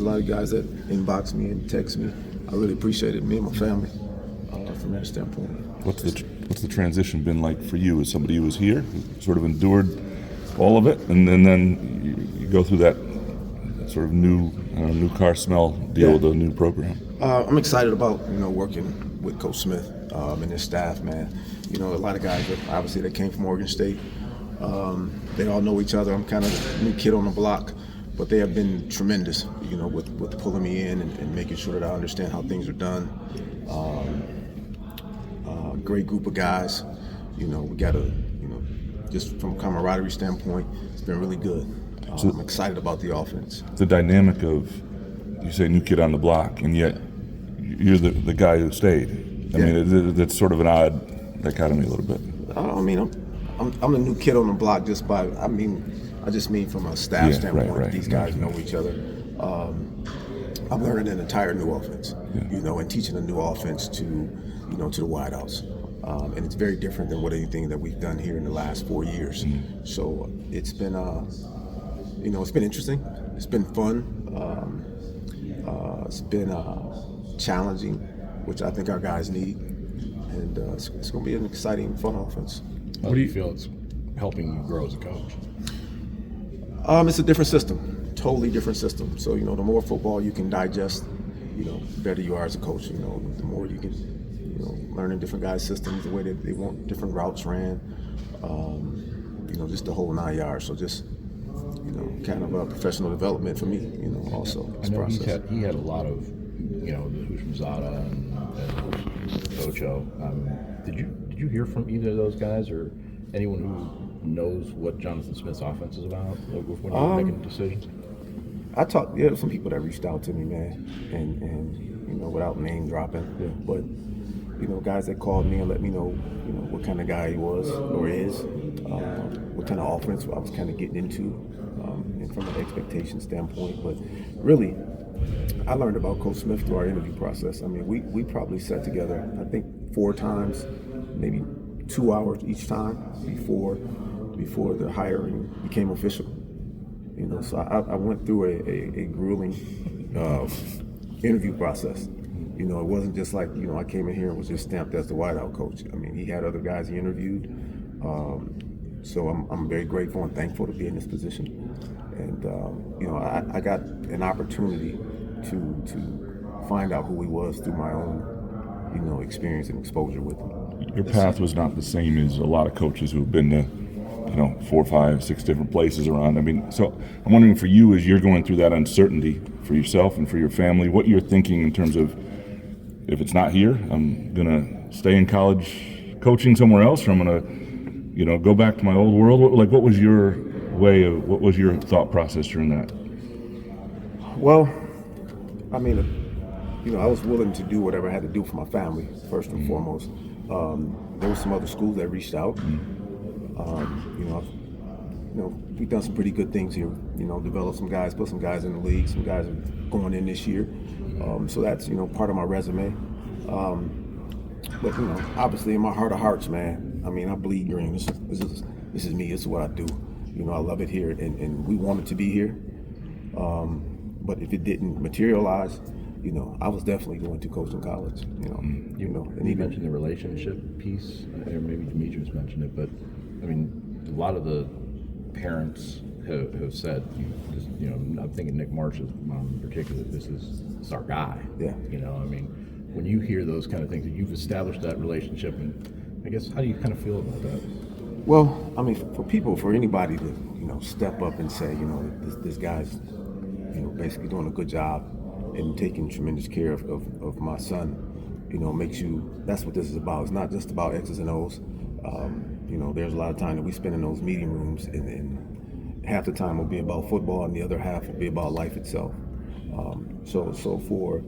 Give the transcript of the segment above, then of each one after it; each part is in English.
a lot of guys that inbox me and text me. I really appreciate it, me and my family, from that standpoint. What's the transition been like for you as somebody who was here, who sort of endured all of it, and then you go through that sort of new car smell deal with a new program? I'm excited about working with Coach Smith and his staff, man. A lot of guys that came from Oregon State. They all know each other. I'm kind of a new kid on the block, but they have been tremendous, with pulling me in and making sure that I understand how things are done. Great group of guys. We got just from a camaraderie standpoint, it's been really good. I'm excited about the offense. The dynamic of, you say new kid on the block, and yet you're the guy who stayed. I mean, that's sort of an odd dichotomy a little bit. I'm the new kid on the block I just mean from a staff standpoint. Right. These guys know each other. I'm learning an entire new offense, and teaching a new offense to the wideouts. And it's very different than anything that we've done here in the last 4 years. Mm-hmm. So it's been, it's been interesting. It's been fun. It's been challenging, which I think our guys need. And it's going to be an exciting, fun offense. How do you feel it's helping you grow as a coach? It's a different system, totally different system. So, the more football you can digest, the better you are as a coach. The more you can, learning different guys' systems, the way that they want different routes ran, just the whole 9 yards. So just, kind of a professional development for me, also. I know he had a lot of, the Hushmazada and Ocho. Did you hear from either of those guys or anyone who knows what Jonathan Smith's offense is about when you're making decisions? I talked, to some people that reached out to me, man, and without name dropping, but guys that called me and let me know, what kind of guy he was or is, what kind of offense I was kind of getting into, and from an expectation standpoint. But really, I learned about Coach Smith through our interview process. I mean, we probably sat together, I think 4 times, maybe 2 hours each time before the hiring became official. So I went through a grueling interview process. It wasn't just like, I came in here and was just stamped as the wideout coach. I mean, he had other guys he interviewed. So I'm very grateful and thankful to be in this position. And, I got an opportunity to find out who he was through my own, experience and exposure with him. Your path was not the same as a lot of coaches who've been to 4, 5, 6 different places around. I mean, so I'm wondering for you, as you're going through that uncertainty for yourself and for your family, what you're thinking in terms of, if it's not here, I'm going to stay in college coaching somewhere else, or I'm going to, go back to my old world. What was your thought process during that? Well, I mean, I was willing to do whatever I had to do for my family, first and foremost. There were some other schools that reached out. We've done some pretty good things here. Developed some guys, put some guys in the league. Some guys are going in this year. So that's, part of my resume. But, obviously in my heart of hearts, man, I mean, I bleed green. This is me. This is what I do. I love it here, and we wanted to be here. But if it didn't materialize, I was definitely going to coaching college. And you mentioned the relationship piece, or maybe Demetrius mentioned it, but I mean, a lot of the parents have said, I'm thinking Nick Marsh's mom in particular, this is our guy. Yeah. I mean, when you hear those kind of things, you've established that relationship, and I guess, how do you kind of feel about that? Well, I mean, for anybody to, step up and say, this guy's, basically doing a good job and taking tremendous care of my son, makes you, that's what this is about. It's not just about X's and O's. There's a lot of time that we spend in those meeting rooms, and half the time will be about football and the other half will be about life itself. So for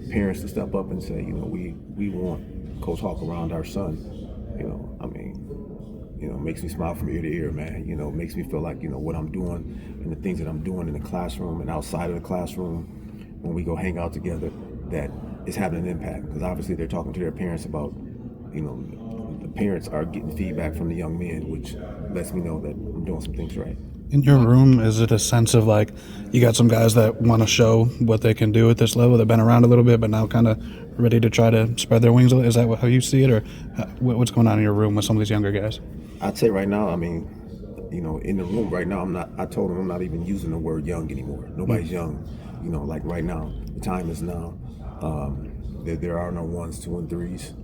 parents to step up and say, we want Coach Hawk around our son, makes me smile from ear to ear, man. Makes me feel like, what I'm doing and the things that I'm doing in the classroom and outside of the classroom when we go hang out together, that is having an impact. Because obviously they're talking to their parents about, the parents are getting feedback from the young men, which lets me know that I'm doing some things right. In your room, is it a sense of like you got some guys that want to show what they can do at this level? They've been around a little bit, but now kind of ready to try to spread their wings. Is that how you see it, or what's going on in your room with some of these younger guys? I'd say right now, I mean, in the room right now, I told them I'm not even using the word young anymore. Nobody's young. Like right now, the time is now. There are no 1s, 2, and 3s.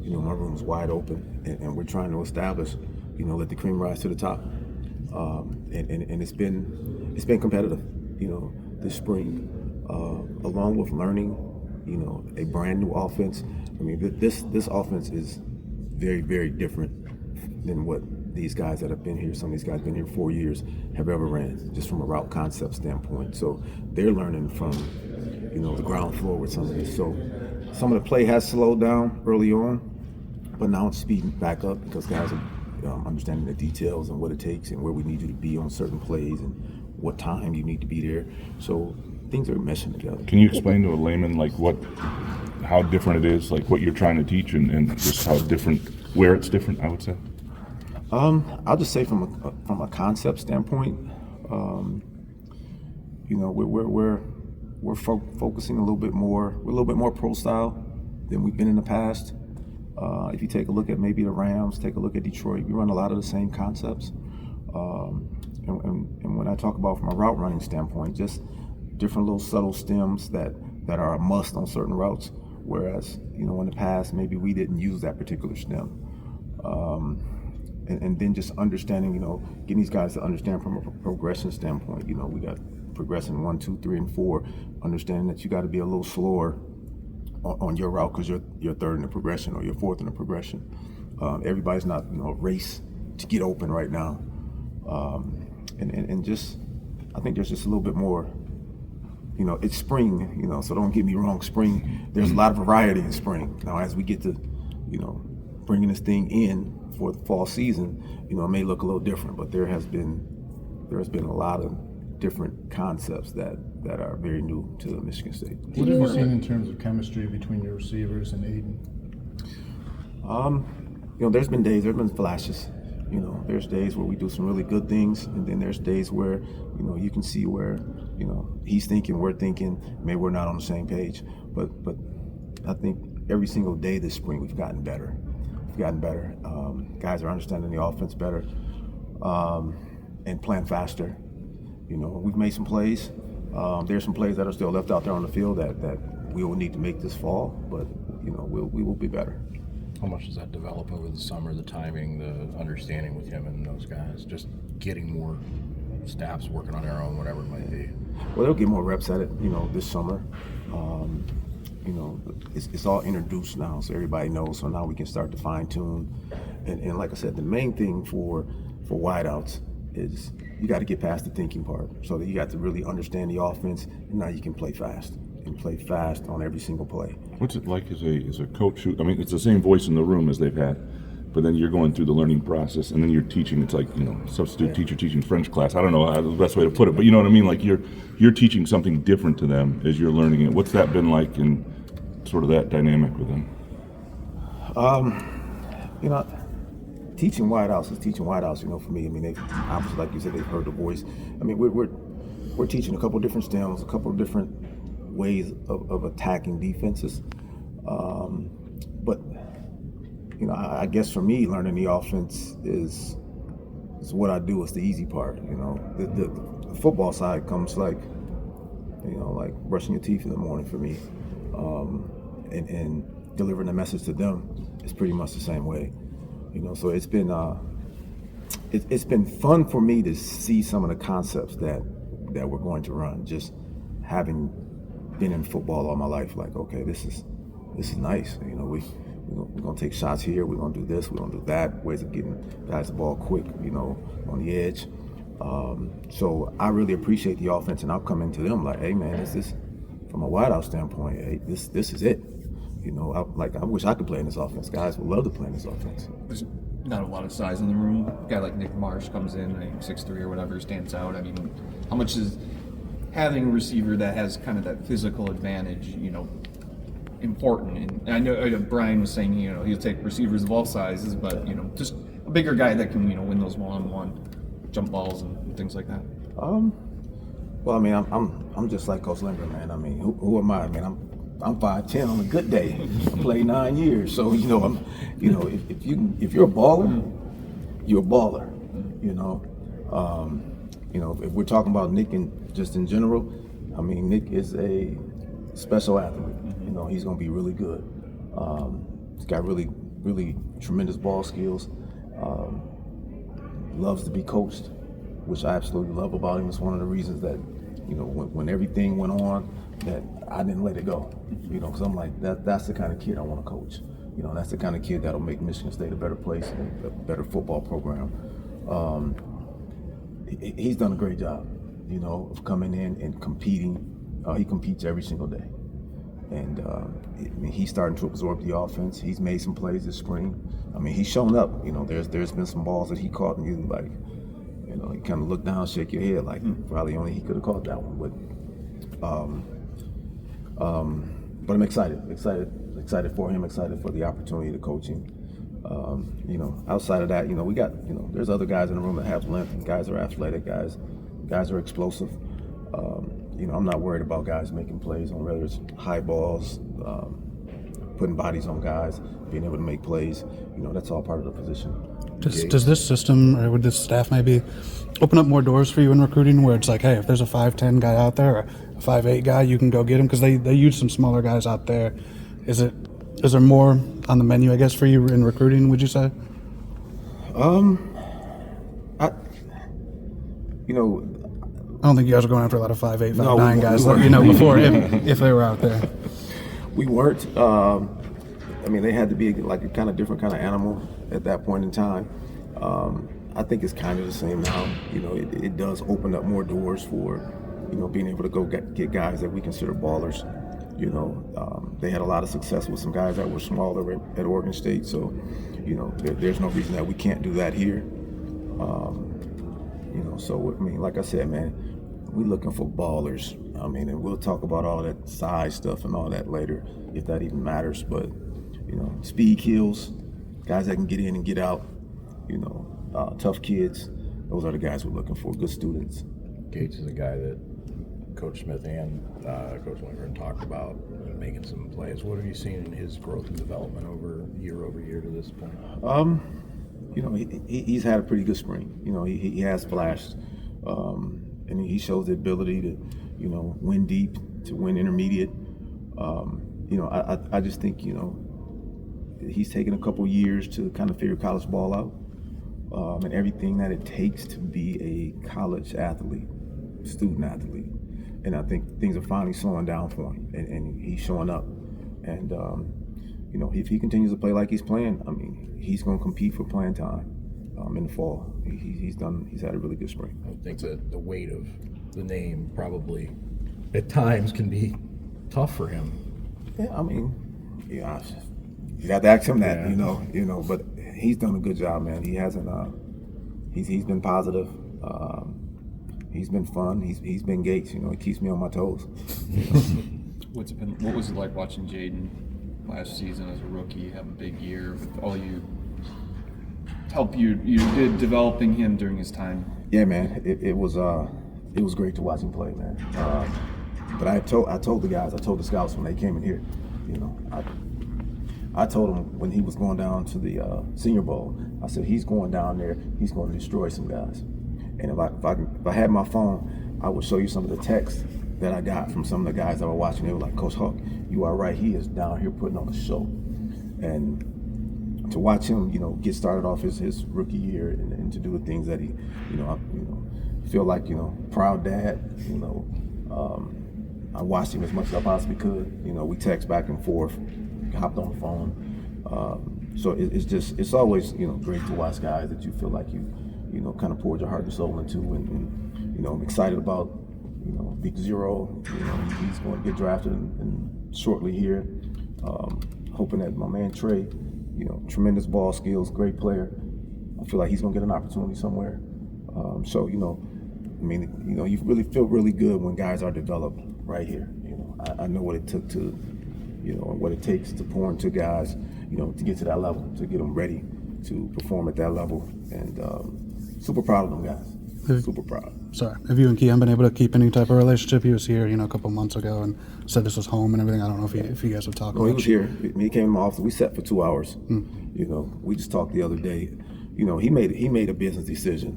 My room's wide open, and we're trying to establish, let the cream rise to the top. And it's been competitive, this spring, along with learning, a brand new offense. I mean, this offense is very, very different than what these guys that have been here, some of these guys been here 4 years, have ever ran, just from a route concept standpoint. So they're learning from, the ground floor with some of this. So some of the play has slowed down early on, but now it's speeding back up because guys are understanding the details and what it takes and where we need you to be on certain plays and what time you need to be there. So things are meshing together. Can you explain to a layman how different it is, like what you're trying to teach and just how different, where it's different, I would say? I'll just say from a concept standpoint, we're focusing a little bit more. We're a little bit more pro style than we've been in the past. If you take a look at maybe the Rams, take a look at Detroit, we run a lot of the same concepts. And when I talk about from a route running standpoint, just different little subtle stems that are a must on certain routes. Whereas, in the past, maybe we didn't use that particular stem. And then just understanding, getting these guys to understand from a progression standpoint. We got progressing 1, 2, 3, and 4, understanding that you got to be a little slower on your route because you're third in the progression or you're fourth in the progression. Everybody's not, a race to get open right now. And just, I think there's just a little bit more, it's spring, so don't get me wrong, spring, there's a lot of variety in spring. Now, as we get to, bringing this thing in for the fall season, it may look a little different, but there has been a lot of different concepts that are very new to Michigan State. What have you seen in terms of chemistry between your receivers and Aiden? There's been flashes. There's days where we do some really good things, and then there's days where, you can see where, he's thinking, we're thinking, maybe we're not on the same page. But I think every single day this spring we've gotten better. Guys are understanding the offense better and playing faster. We've made some plays. There's some plays that are still left out there on the field that we will need to make this fall, but we will be better. How much does that develop over the summer, the timing, the understanding with him and those guys, just getting more staffs working on their own, whatever it might be? Well, they'll get more reps at it, this summer. It's all introduced now, so everybody knows. So now we can start to fine tune. And like I said, the main thing for wideouts is you got to get past the thinking part. So that you got to really understand the offense, and now you can play fast on every single play. What's it like as a coach who, I mean, it's the same voice in the room as they've had, but then you're going through the learning process, and then you're teaching. It's like, substitute teacher teaching French class. I don't know how the best way to put it, but you know what I mean? Like you're teaching something different to them as you're learning it. What's that been like in sort of that dynamic with them? Teaching wideouts is teaching wideouts, for me. I mean, they obviously, like you said, they've heard the voice. I mean, we're teaching a couple of different stems, a couple of different ways of attacking defenses. But I guess for me, learning the offense is what I do. It's the easy part. The football side comes like brushing your teeth in the morning for me, and delivering the message to them is pretty much the same way. So it's been fun for me to see some of the concepts that we're going to run. Just having been in football all my life, like, okay, this is nice. We're gonna take shots here. We're gonna do this. We're gonna do that. Ways of getting guys the ball quick, on the edge. So I really appreciate the offense, and I'll come into them like, hey man, this from a wideout standpoint, hey, this is it. I wish I could play in this offense. Guys would love to play in this offense. There's not a lot of size in the room. A guy like Nick Marsh comes in, I think 6'3" or whatever, stands out. I mean, how much is having a receiver that has kind of that physical advantage, important? And I know Brian was saying, he'll take receivers of all sizes, but, just a bigger guy that can, win those one-on-one. jump balls and things like that? Well, I mean, I'm just like Coach Lindgren, man. I mean, who am I? I mean, I'm 5'10" on a good day. I played 9 years, so if you're a baller, you're a baller. If we're talking about Nick and just in general, I mean, Nick is a special athlete. He's going to be really good. He's got really, really tremendous ball skills. Loves to be coached, which I absolutely love about him. It's one of the reasons that, when everything went on, that I didn't let it go. Because I'm like, that's the kind of kid I want to coach. That's the kind of kid that'll make Michigan State a better place and a better football program. He's done a great job, of coming in and competing. He competes every single day. And he's starting to absorb the offense. He's made some plays this spring. I mean, he's shown up. There's been some balls that he caught and you like, you kind of look down, shake your head like probably only he could have caught that one. But I'm excited for him, excited for the opportunity to coach him. Outside of that, we got, there's other guys in the room that have length, and guys are athletic, guys are explosive. I'm not worried about guys making plays on whether it's high balls, putting bodies on guys, being able to make plays. That's all part of the position. Does this system or would this staff maybe open up more doors for you in recruiting where it's like, hey, if there's a 5'10" guy out there or a 5'8" guy, you can go get him? Because they use some smaller guys out there. Is there more on the menu, I guess, for you in recruiting, would you say? I don't think you guys are going after a lot of 5'8", 5'9" guys, before if they were out there. We weren't. They had to be like a kind of different kind of animal at that point in time. I think it's kind of the same now. It does open up more doors for, being able to go get guys that we consider ballers. They had a lot of success with some guys that were smaller at Oregon State, so there's no reason that we can't do that here. Like I said, man, we're looking for ballers. And we'll talk about all that size stuff and all that later, if that even matters. But speed kills, guys that can get in and get out. Tough kids. Those are the guys we're looking for. Good students. Gates is a guy that Coach Smith and Coach Lindgren talked about making some plays. What have you seen in his growth and development over year to this point? He's had a pretty good spring. He has flashed, and he shows the ability to, win deep, to win intermediate. I just think, he's taken a couple years to kind of figure college ball out, and everything that it takes to be a college athlete, student athlete. And I think things are finally slowing down for him, and he's showing up. And if he continues to play like he's playing, he's going to compete for playing time in the fall. He's had a really good spring. I think that the weight of the name probably at times can be tough for him. Yeah, you have to ask him that, but he's done a good job, man. He hasn't. He's been positive. He's been fun. He's been Gates. He keeps me on my toes. What was it like watching Jaden last season as a rookie have a big year with all help you did developing him during his time? Yeah, man. It was great to watch him play, man. But I told the guys, I told the scouts when they came in here, I told him when he was going down to the Senior Bowl, I said, he's going down there, he's going to destroy some guys. And if I had my phone, I would show you some of the texts that I got from some of the guys that were watching. They were like, Coach Hawk, you are right. He is down here putting on a show. And to watch him, get started off his rookie year and to do the things that he, I feel like, proud dad. I watched him as much as I possibly could. We text back and forth, hopped on the phone. So it's always, great to watch guys that you feel like you kind of poured your heart and soul into, and I'm excited about, Big Zero. He's going to get drafted and shortly here. Hoping that my man Trey, tremendous ball skills, great player. I feel like he's going to get an opportunity somewhere. You really feel really good when guys are developed right here. I know what it took to, what it takes to pour into guys, to get to that level, to get them ready to perform at that level, and super proud of them guys. super proud. Sorry, have you and Keon been able to keep any type of relationship? He was here, a couple months ago and said this was home and everything. I don't know if you guys have talked. No, he much. was here. He came in my office. We sat for 2 hours. We just talked the other day. He made a business decision,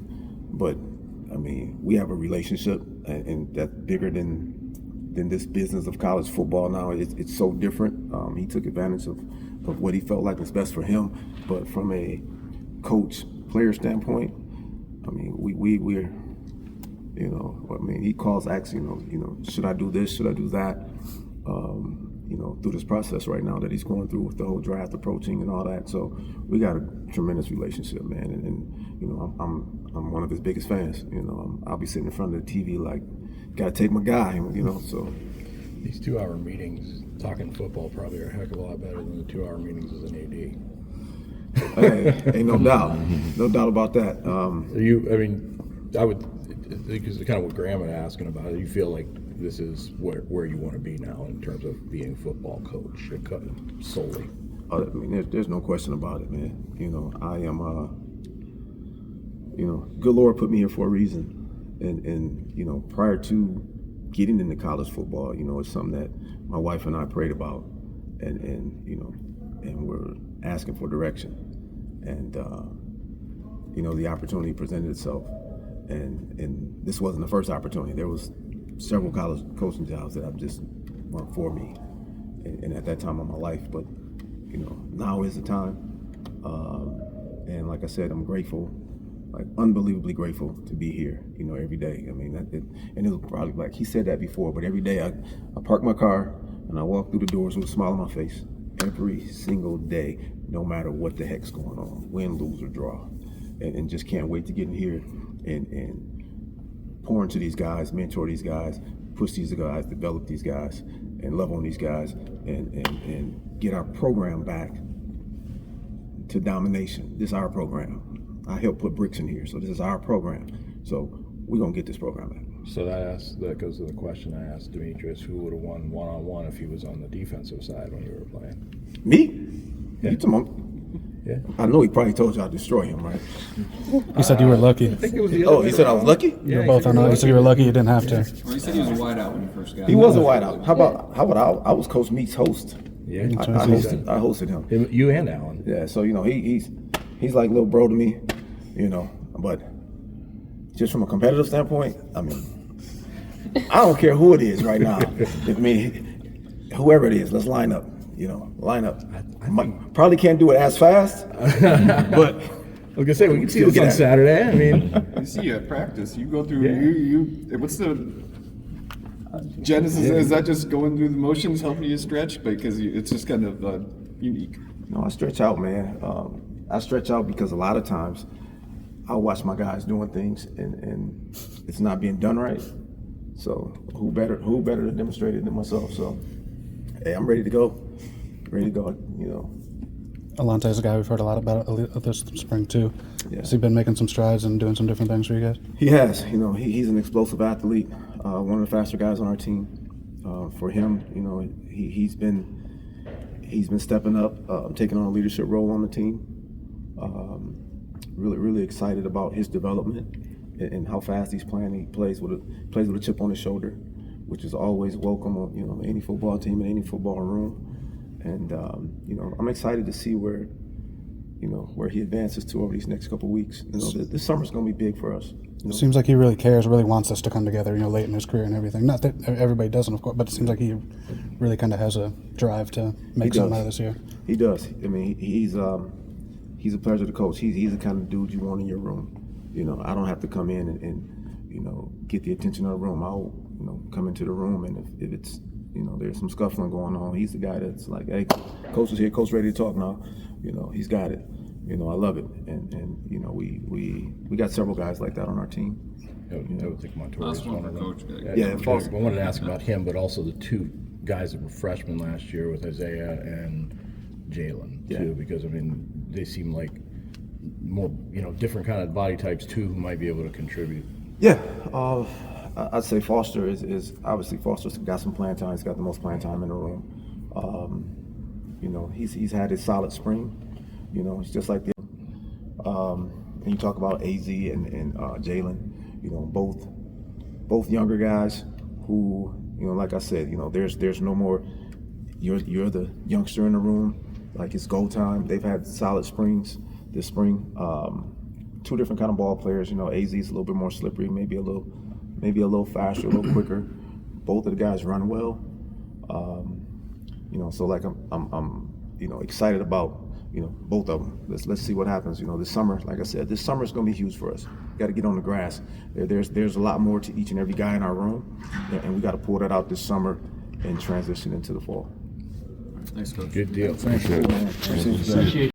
but I mean, we have a relationship, and that's bigger than this business of college football now. It's so different. He took advantage of what he felt like was best for him, but from a coach player standpoint, I mean, we're he calls, asks, should I do this? Should I do that? Through this process right now that he's going through with the whole draft approaching and all that. So we got a tremendous relationship, man. And I'm one of his biggest fans. I'll be sitting in front of the TV like, got to take my guy, so. These 2-hour meetings, talking football, probably are a heck of a lot better than the 2-hour meetings as an AD. Hey, ain't no doubt. No doubt about that. I would, because it's kind of what Graham was asking about, do you feel like this is where you want to be now in terms of being a football coach solely? There's no question about it, man. I am, good Lord put me here for a reason. And prior to getting into college football, it's something that my wife and I prayed about and we're asking for direction. And, the opportunity presented itself. And this wasn't the first opportunity. There was several college coaching jobs that just weren't for me. And at that time of my life, but, now is the time. And like I said, I'm grateful, like unbelievably grateful to be here, every day. I mean, and it was probably like he said that before, but every day I park my car and I walk through the doors with a smile on my face every single day, no matter what the heck's going on, win, lose, or draw. And just can't wait to get in here and pour into these guys, mentor these guys, push these guys, develop these guys, and love on these guys, and get our program back to domination. This is our program. I helped put bricks in here, so this is our program. So we're gonna get this program back. So that goes to the question I asked Demetrius: who would have won one-on-one if he was on the defensive side when you were playing? Me? Yeah. You talking about? Yeah. I know he probably told you I'd destroy him, right? He said you were lucky. I think it was the other. Oh, he said I was lucky? You were both on. He said you were lucky you didn't have to. Well, he said he was a wideout when he first got. He was a wideout. How about I was Coach Meek's host. Yeah, I hosted him. You and Alan. Yeah, so he's like little bro to me, but just from a competitive standpoint, I mean, I don't care who it is right now. I mean, whoever it is, let's line up. Line up. Probably can't do it as fast, but I was gonna say we can see this on Saturday. I mean, You see you at practice. You go through. You. What's the genesis? Is that just going through the motions, helping you stretch? Because it's just kind of unique. I stretch out, man. I stretch out because a lot of times I watch my guys doing things and it's not being done right. So who better to demonstrate it than myself? So hey, I'm ready to go. Alonte's a guy we've heard a lot about this spring too. Yeah. Has he been making some strides and doing some different things for you guys? He has. He's an explosive athlete. One of the faster guys on our team. For him, he's been stepping up, taking on a leadership role on the team. Really excited about his development and how fast he's playing. He plays with a chip on his shoulder, which is always welcome on any football team in any football room. And I'm excited to see where he advances to over these next couple of weeks. This summer's going to be big for us. Seems like he really cares, really wants us to come together, late in his career and everything. Not that everybody doesn't, of course, but it seems like he really kind of has a drive to make something out of this year. He does. I mean, he's a pleasure to coach. He's the kind of dude you want in your room. I don't have to come in and get the attention of the room. I'll come into the room, and if it's there's some scuffling going on, he's the guy that's like, hey, coach is here, coach ready to talk now. He's got it. I love it, and we got several guys like that on our team. I would think Montoya is one of them. Coach. Yeah, I wanted to ask about him, but also the two guys that were freshmen last year with Isaiah and Jalen too, because they seem like more different kind of body types too, who might be able to contribute. Yeah, I'd say Foster is obviously Foster's got some playing time. He's got the most playing time in the room. He's had his solid spring. It's just like the. And you talk about AZ and Jalen. you know, both younger guys who, you know, like I said, you know, there's no more. You're the youngster in the room. Like, it's go time. They've had solid springs this spring. Two different kind of ball players. You know, AZ's a little bit more slippery, maybe a little faster, a little quicker. Both of the guys run well. You know, so like I'm you know, excited about, you know, both of them. Let's see what happens. You know, this summer, like I said, this summer is going to be huge for us. Got to get on the grass. There's a lot more to each and every guy in our room, and we got to pull that out this summer and transition into the fall. Nice, coach. Good deal. Appreciate it. Appreciate it.